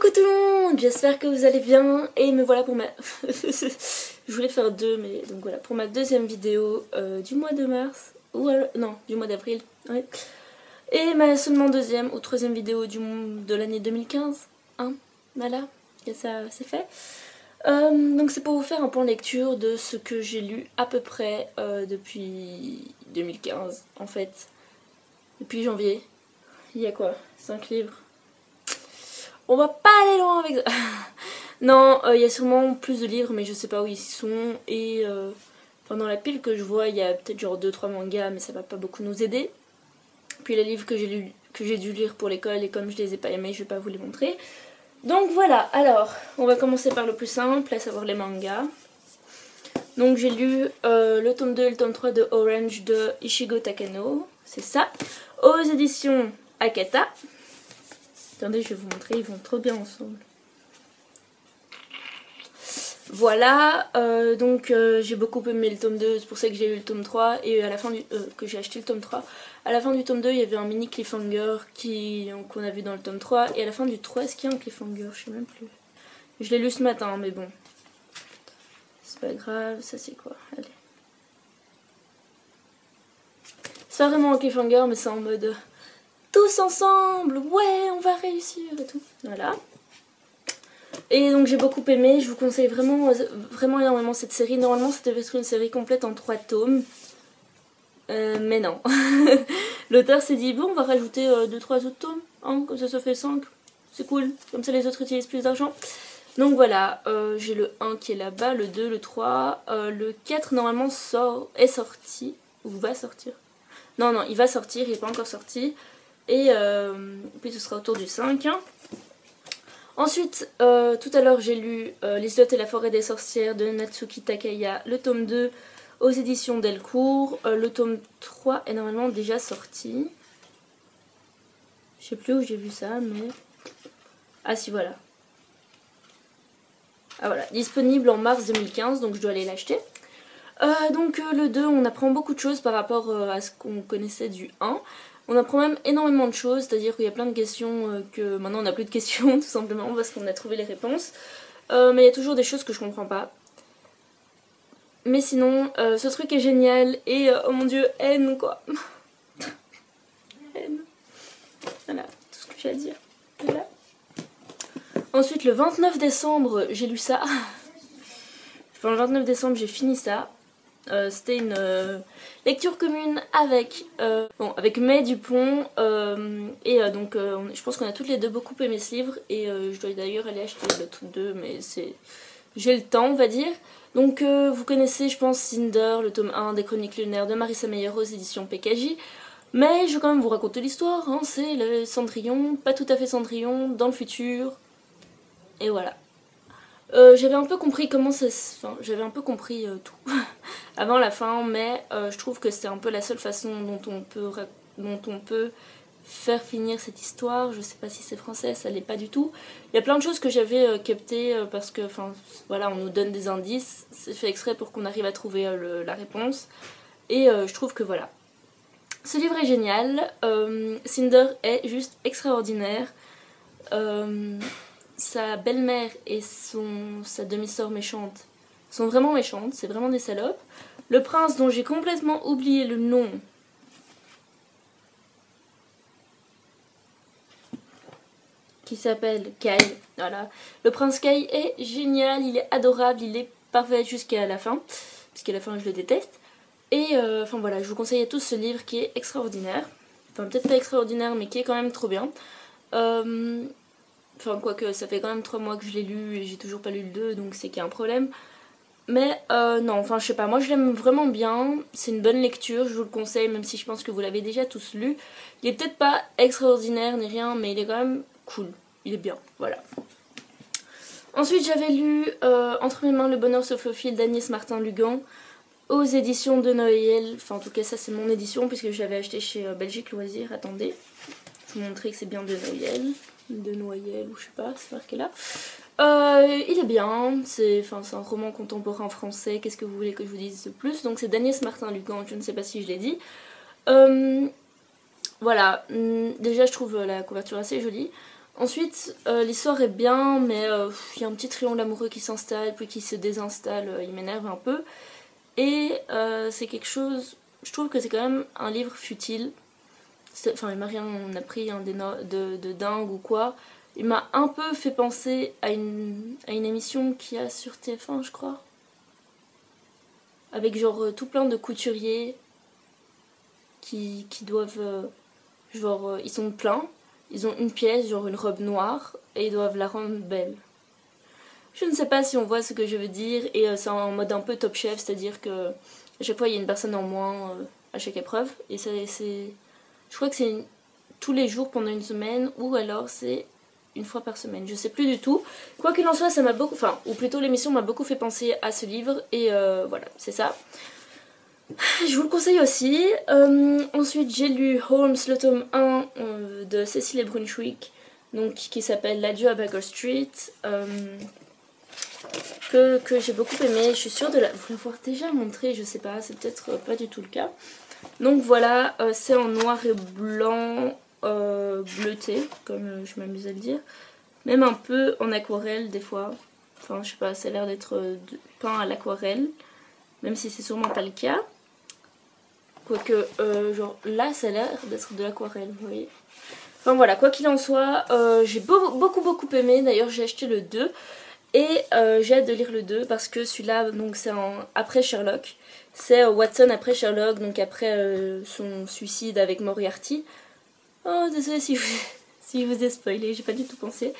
Coucou tout le monde, j'espère que vous allez bien et me voilà pour ma... Je voulais faire deux mais donc voilà pour ma deuxième vidéo du mois de mars ou non du mois d'avril ouais. Et ma seulement deuxième ou troisième vidéo de l'année 2015 hein, voilà, et ça c'est fait. Donc c'est pour vous faire un point lecture de ce que j'ai lu à peu près depuis 2015 en fait, depuis janvier. Il y a quoi, 5 livres. On va pas aller loin avec ça. Non, il y a sûrement plus de livres, mais je sais pas où ils sont. Et dans la pile que je vois, il y a peut-être genre 2-3 mangas, mais ça va pas beaucoup nous aider. Puis les livres que j'ai dû lire pour l'école, et comme je les ai pas aimés, je vais pas vous les montrer. Donc voilà, alors, on va commencer par le plus simple, à savoir les mangas. Donc j'ai lu le tome 2 et le tome 3 de Orange de Ichigo Takano, c'est ça, aux éditions Akata. Attendez, je vais vous montrer, ils vont trop bien ensemble. Voilà, donc j'ai beaucoup aimé le tome 2, c'est pour ça que j'ai lu le tome 3 et à la fin que j'ai acheté le tome 3. À la fin du tome 2, il y avait un mini cliffhanger qu'on a vu dans le tome 3 et à la fin du 3, est-ce qu'il y a un cliffhanger? Je sais même plus. Je l'ai lu ce matin, mais bon. C'est pas grave, ça c'est quoi? Allez. C'est pas vraiment un cliffhanger, mais c'est en mode tous ensemble, ouais, on va réussir et tout. Voilà. Et donc j'ai beaucoup aimé, je vous conseille vraiment, vraiment énormément cette série. Normalement ça devait être une série complète en 3 tomes. Mais non. L'auteur s'est dit, bon on va rajouter 2-3 autres tomes, hein, comme ça fait 5. C'est cool, comme ça les autres utilisent plus d'argent. Donc voilà, j'ai le 1 qui est là-bas, le 2, le 3, le 4 normalement est sorti, ou va sortir. Non, non, il va sortir, il n'est pas encore sorti. Et puis ce sera autour du 5. Ensuite, tout à l'heure j'ai lu Liselotte et la forêt des sorcières de Natsuki Takaya, le tome 2 aux éditions Delcourt. Le tome 3 est normalement déjà sorti. Je sais plus où j'ai vu ça, mais... Ah si, voilà. Ah voilà, disponible en mars 2015, donc je dois aller l'acheter. Donc le 2, on apprend beaucoup de choses par rapport à ce qu'on connaissait du 1. On apprend même énormément de choses, c'est-à-dire qu'il y a plein de questions que maintenant on n'a plus de questions tout simplement parce qu'on a trouvé les réponses. Mais il y a toujours des choses que je comprends pas. Mais sinon, ce truc est génial et oh mon dieu, haine quoi. Haine. Voilà, tout ce que j'ai à dire. Voilà. Ensuite, le 29 décembre, j'ai lu ça. Enfin, le 29 décembre, j'ai fini ça. C'était une lecture commune avec May Dupont donc je pense qu'on a toutes les deux beaucoup aimé ce livre et je dois d'ailleurs aller acheter le tome 2 mais j'ai le temps on va dire. Donc vous connaissez je pense Cinder, le tome 1 des Chroniques lunaires de Marissa Meyer aux éditions PKJ, mais je vais quand même vous raconter l'histoire, hein. C'est le Cendrillon, pas tout à fait Cendrillon, dans le futur, et voilà. J'avais un peu compris comment ça se... Enfin, j'avais un peu compris tout avant la fin, mais je trouve que c'est un peu la seule façon dont on peut faire finir cette histoire. Je sais pas si c'est français, ça l'est pas du tout. Il y a plein de choses que j'avais captées parce que, enfin, voilà, on nous donne des indices, c'est fait exprès pour qu'on arrive à trouver la réponse. Et je trouve que voilà. Ce livre est génial, Cinder est juste extraordinaire. Sa belle-mère et sa demi-sœur méchante sont vraiment méchantes, c'est vraiment des salopes. Le prince dont j'ai complètement oublié le nom, qui s'appelle Kai, voilà. Le prince Kai est génial, il est adorable, il est parfait jusqu'à la fin, puisqu'à la fin je le déteste. Et enfin voilà, je vous conseille à tous ce livre qui est extraordinaire. Enfin peut-être pas extraordinaire mais qui est quand même trop bien. Enfin, quoique, ça fait quand même 3 mois que je l'ai lu et j'ai toujours pas lu le 2, donc c'est qu'il y a un problème. Mais non, enfin, je sais pas, moi je l'aime vraiment bien. C'est une bonne lecture, je vous le conseille, même si je pense que vous l'avez déjà tous lu. Il est peut-être pas extraordinaire ni rien, mais il est quand même cool. Il est bien, voilà. Ensuite, j'avais lu Entre mes mains, le bonheur se faufile d'Agnès Martin-Lugan aux éditions de Noël. Enfin, en tout cas, ça c'est mon édition, puisque je l'avais acheté chez Belgique Loisirs. Attendez, je vous montrer que c'est bien de Noël, ou je sais pas, c'est marqué là. Il est bien, c'est un roman contemporain français, qu'est-ce que vous voulez que je vous dise de plus? Donc c'est d'Agnès Martin-Lugan, je ne sais pas si je l'ai dit. Voilà, déjà je trouve la couverture assez jolie. Ensuite, l'histoire est bien, mais il y a un petit triangle amoureux qui s'installe, puis qui se désinstalle, il m'énerve un peu. Et c'est quelque chose, je trouve que c'est quand même un livre futile. Enfin, il m'a rien appris hein, de dingue ou quoi. Il m'a un peu fait penser à une émission qu'il y a sur TF1, je crois. Avec genre tout plein de couturiers qui doivent... ils sont pleins. Ils ont une pièce, genre une robe noire, et ils doivent la rendre belle. Je ne sais pas si on voit ce que je veux dire, et c'est en mode un peu Top Chef, c'est-à-dire que à chaque fois il y a une personne en moins à chaque épreuve, et je crois que c'est tous les jours pendant une semaine, ou alors c'est une fois par semaine, je sais plus du tout. Quoi qu'il en soit, ça m'a beaucoup, enfin, ou plutôt l'émission m'a beaucoup fait penser à ce livre, et voilà, c'est ça. Je vous le conseille aussi. Ensuite, j'ai lu Holmes, le tome 1 de Cécile et Brunswick, donc, qui s'appelle L'adieu à Baker Street, que j'ai beaucoup aimé. Je suis sûre de vous l'avoir déjà montré, je sais pas, c'est peut-être pas du tout le cas. Donc voilà, c'est en noir et blanc bleuté, comme je m'amuse à le dire. Même un peu en aquarelle des fois. Enfin, je sais pas, ça a l'air d'être peint à l'aquarelle, même si c'est sûrement pas le cas. Quoique, genre là, ça a l'air d'être de l'aquarelle, vous voyez. Enfin voilà, quoi qu'il en soit, j'ai beaucoup aimé. D'ailleurs, j'ai acheté le 2. Et j'ai hâte de lire le 2 parce que celui-là, donc c'est après Sherlock. C'est Watson après Sherlock, donc après son suicide avec Moriarty. Oh, désolée si je vous ai spoilé, j'ai pas du tout pensé.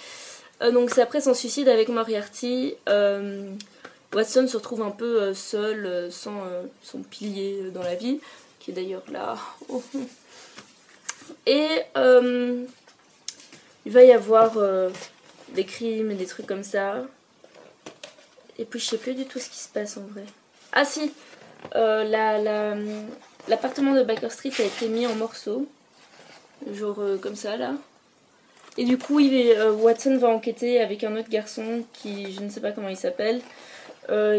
Donc c'est après son suicide avec Moriarty. Watson se retrouve un peu seul, sans son pilier dans la vie, qui est d'ailleurs là. Oh. Et il va y avoir des crimes et des trucs comme ça. Et puis je sais plus du tout ce qui se passe en vrai. Ah si, l'appartement de Baker Street a été mis en morceaux. Genre comme ça là. Et du coup Watson va enquêter avec un autre garçon qui, je ne sais pas comment il s'appelle,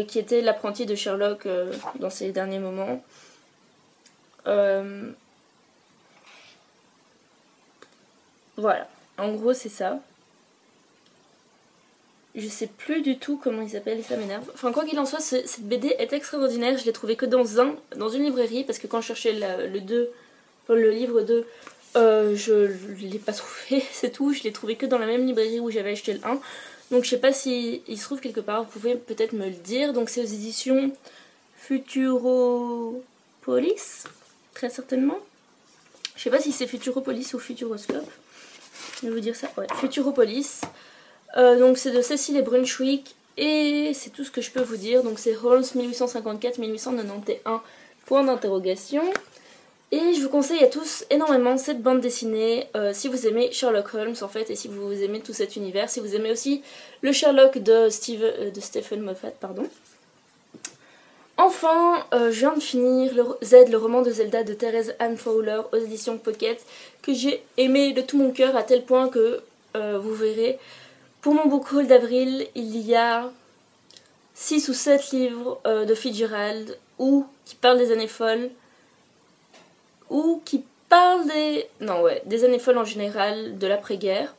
qui était l'apprenti de Sherlock dans ses derniers moments. Voilà, en gros c'est ça. Je sais plus du tout comment il s'appelle et ça m'énerve. Enfin, quoi qu'il en soit, cette BD est extraordinaire. Je l'ai trouvée que dans une librairie parce que quand je cherchais le livre 2, je l'ai pas trouvé, c'est tout. Je l'ai trouvé que dans la même librairie où j'avais acheté le 1. Donc je sais pas si il se trouve quelque part, vous pouvez peut-être me le dire. Donc c'est aux éditions Futuropolis, très certainement. Je sais pas si c'est Futuropolis ou Futuroscope. Je vais vous dire ça, ouais, Futuropolis. Donc c'est de Cécile et Brunswick et c'est tout ce que je peux vous dire. Donc c'est Holmes 1854-1891, point d'interrogation. Et je vous conseille à tous énormément cette bande dessinée si vous aimez Sherlock Holmes en fait, et si vous aimez tout cet univers, si vous aimez aussi le Sherlock de Stephen Moffat, pardon. Enfin, je viens de finir le roman de Zelda de Thérèse Anne Fowler aux éditions Pocket, que j'ai aimé de tout mon cœur à tel point que vous verrez. Pour mon book haul d'avril, il y a 6 ou 7 livres de Fitzgerald qui parlent des années folles, ou qui parlent des années folles en général, de l'après-guerre.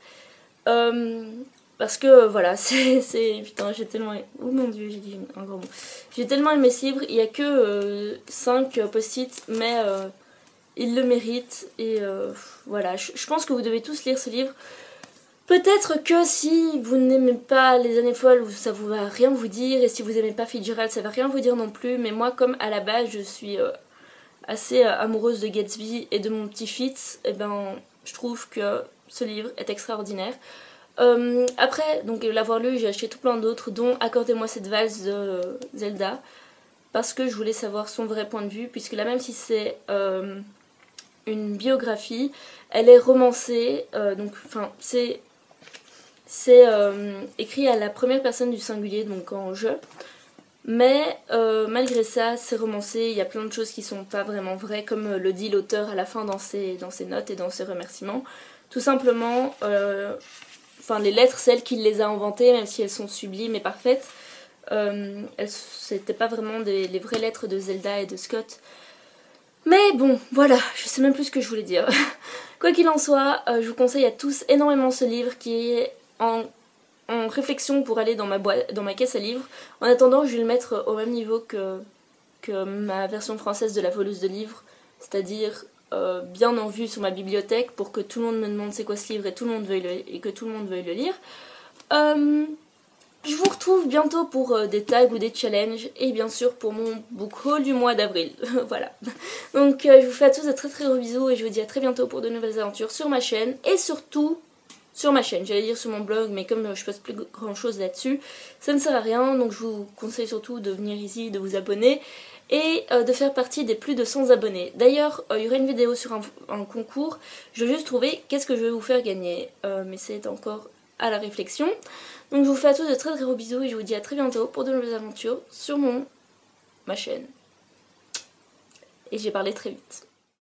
Parce que voilà, putain, j'ai tellement... Oh mon dieu, j'ai dit un gros mot. J'ai tellement aimé ce livre, il n'y a que 5 post-it, mais il le mérite. Et voilà, je pense que vous devez tous lire ce livre. Peut-être que si vous n'aimez pas les années folles, ça ne va rien vous dire, et si vous n'aimez pas Fitzgerald, ça ne va rien vous dire non plus, mais moi, comme à la base, je suis assez amoureuse de Gatsby et de mon petit Fitz, et ben, je trouve que ce livre est extraordinaire. Après, donc l'avoir lu, j'ai acheté tout plein d'autres, dont Accordez-moi cette valse de Zelda, parce que je voulais savoir son vrai point de vue, puisque là, même si c'est une biographie, elle est romancée, donc enfin c'est écrit à la première personne du singulier, donc en je. Mais malgré ça, c'est romancé, il y a plein de choses qui sont pas vraiment vraies, comme le dit l'auteur à la fin dans ses notes et dans ses remerciements. Tout simplement, les lettres, celles qu'il les a inventées, même si elles sont sublimes et parfaites, c'était pas vraiment les vraies lettres de Zelda et de Scott. Mais bon, voilà, je sais même plus ce que je voulais dire. Quoi qu'il en soit, je vous conseille à tous énormément ce livre qui est en réflexion pour aller dans ma caisse à livres. En attendant, je vais le mettre au même niveau que ma version française de La Voleuse de livres, c'est-à-dire bien en vue sur ma bibliothèque pour que tout le monde me demande c'est quoi ce livre et que tout le monde veuille le lire. Je vous retrouve bientôt pour des tags ou des challenges et bien sûr pour mon book haul du mois d'avril. Voilà. Donc je vous fais à tous de très très gros bisous et je vous dis à très bientôt pour de nouvelles aventures sur ma chaîne et surtout sur ma chaîne. J'allais dire sur mon blog, mais comme je poste plus grand chose là-dessus, ça ne sert à rien. Donc je vous conseille surtout de venir ici, de vous abonner et de faire partie des plus de 100 abonnés. D'ailleurs, il y aura une vidéo sur un concours. Je vais juste trouver qu'est-ce que je vais vous faire gagner. Mais c'est encore à la réflexion. Donc je vous fais à tous de très très gros bisous et je vous dis à très bientôt pour de nouvelles aventures sur ma chaîne. Et j'ai parlé très vite.